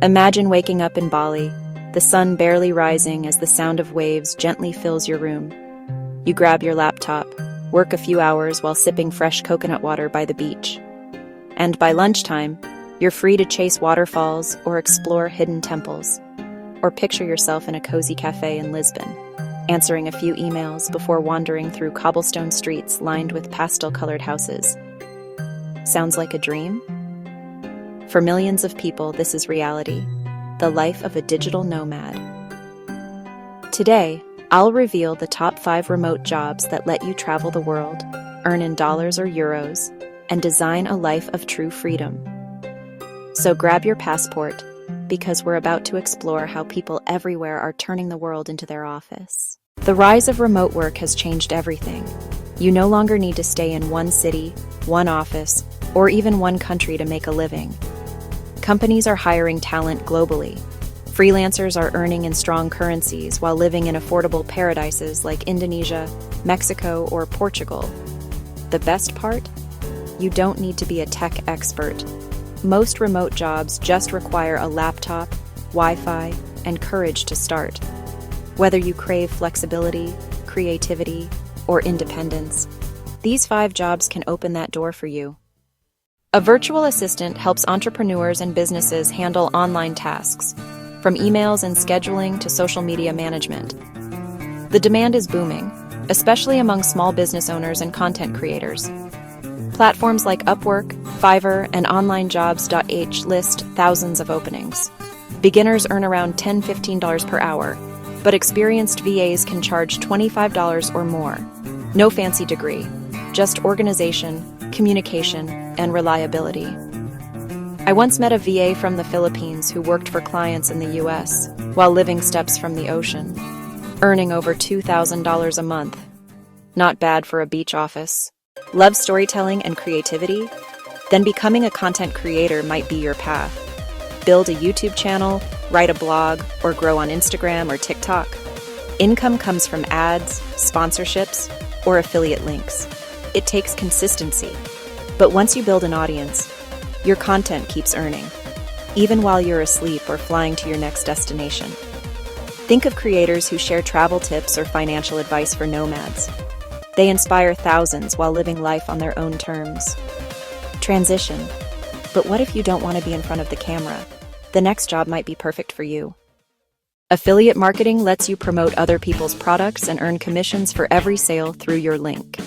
Imagine waking up in Bali, the sun barely rising as the sound of waves gently fills your room. You grab your laptop, work a few hours while sipping fresh coconut water by the beach. And by lunchtime, you're free to chase waterfalls or explore hidden temples. Or picture yourself in a cozy café in Lisbon, answering a few emails before wandering through cobblestone streets lined with pastel-colored houses. Sounds like a dream? For millions of people, this is reality, the life of a digital nomad. Today, I'll reveal the top 5 remote jobs that let you travel the world, earn in dollars or euros, and design a life of true freedom. So grab your passport, because we're about to explore how people everywhere are turning the world into their office. The rise of remote work has changed everything. You no longer need to stay in one city, one office, or even one country to make a living. Companies are hiring talent globally. Freelancers are earning in strong currencies while living in affordable paradises like Indonesia, Mexico, or Portugal. The best part? You don't need to be a tech expert. Most remote jobs just require a laptop, Wi-Fi, and courage to start. Whether you crave flexibility, creativity, or independence, these 5 jobs can open that door for you. A virtual assistant helps entrepreneurs and businesses handle online tasks, from emails and scheduling to social media management. The demand is booming, especially among small business owners and content creators. Platforms like Upwork, Fiverr, and OnlineJobs.h list thousands of openings. Beginners earn around $10–15 per hour, but experienced VAs can charge $25 or more. No fancy degree, just organization, communication, and reliability. I once met a VA from the Philippines who worked for clients in the US while living steps from the ocean, earning over $2,000 a month. Not bad for a beach office. Love storytelling and creativity? Then becoming a content creator might be your path. Build a YouTube channel, write a blog, or grow on Instagram or TikTok. Income comes from ads, sponsorships, or affiliate links. It takes consistency. But once you build an audience, your content keeps earning, even while you're asleep or flying to your next destination. Think of creators who share travel tips or financial advice for nomads. They inspire thousands while living life on their own terms. Transition. But what if you don't want to be in front of the camera? The next job might be perfect for you. Affiliate marketing lets you promote other people's products and earn commissions for every sale through your link.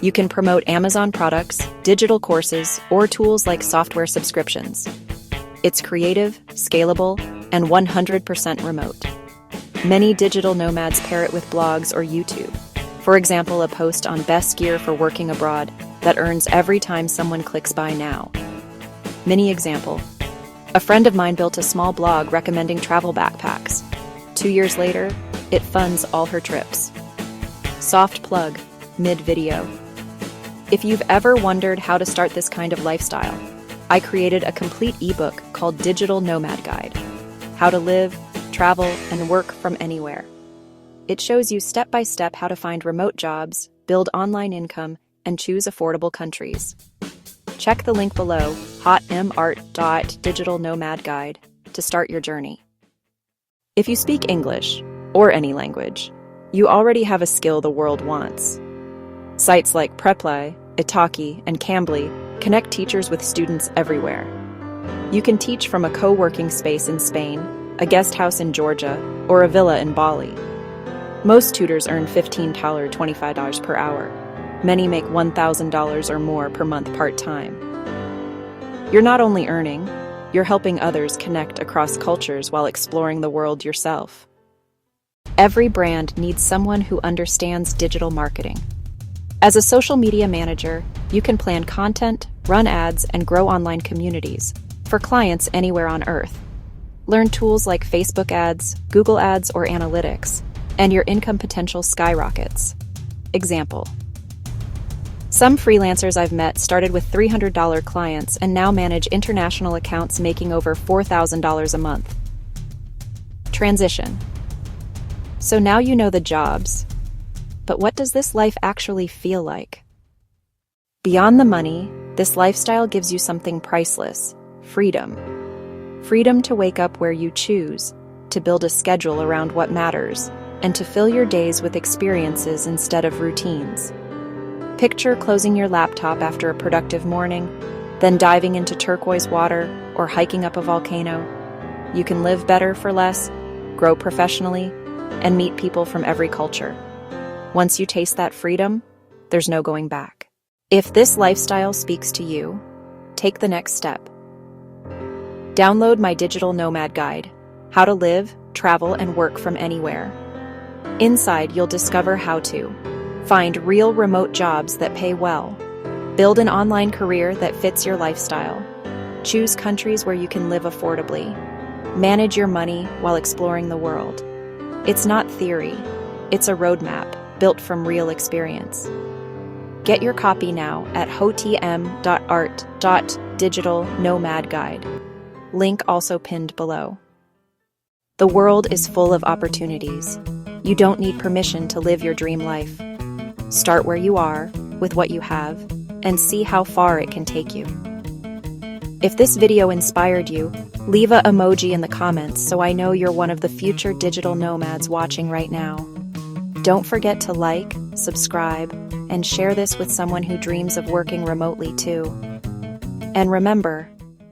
You can promote Amazon products, digital courses, or tools like software subscriptions. It's creative, scalable, and 100% remote. Many digital nomads pair it with blogs or YouTube. For example, a post on best gear for working abroad that earns every time someone clicks buy now. Mini example. A friend of mine built a small blog recommending travel backpacks. 2 years later, it funds all her trips. Soft plug, mid-video. If you've ever wondered how to start this kind of lifestyle, I created a complete ebook called Digital Nomad Guide: How to Live, Travel, and Work from Anywhere. It shows you step-by-step how to find remote jobs, build online income, and choose affordable countries. Check the link below, hotmart.digitalnomadguide, to start your journey. If you speak English, or any language, you already have a skill the world wants. Sites like Preply, Italki, and Cambly connect teachers with students everywhere. You can teach from a co-working space in Spain, a guest house in Georgia, or a villa in Bali. Most tutors earn $15 to $25 per hour. Many make $1,000 or more per month part-time. You're not only earning, you're helping others connect across cultures while exploring the world yourself. Every brand needs someone who understands digital marketing. As a social media manager, you can plan content, run ads, and grow online communities for clients anywhere on Earth. Learn tools like Facebook ads, Google ads, or analytics, and your income potential skyrockets. Example. Some freelancers I've met started with $300 clients and now manage international accounts making over $4,000 a month. Transition. So now you know the jobs. But what does this life actually feel like? Beyond the money, this lifestyle gives you something priceless: freedom. Freedom to wake up where you choose, to build a schedule around what matters, and to fill your days with experiences instead of routines. Picture closing your laptop after a productive morning, then diving into turquoise water or hiking up a volcano. You can live better for less, grow professionally, and meet people from every culture. Once you taste that freedom, there's no going back. If this lifestyle speaks to you, take the next step. Download my digital nomad guide, How to Live, Travel, and Work from Anywhere. Inside, you'll discover how to find real remote jobs that pay well, build an online career that fits your lifestyle, choose countries where you can live affordably, manage your money while exploring the world. It's not theory, it's a roadmap built from real experience. Get your copy now at hotm.art.digital-nomad-guide. Link also pinned below. The world is full of opportunities. You don't need permission to live your dream life. Start where you are, with what you have, and see how far it can take you. If this video inspired you, leave an emoji in the comments so I know you're one of the future digital nomads watching right now. Don't forget to like, subscribe, and share this with someone who dreams of working remotely too. And remember,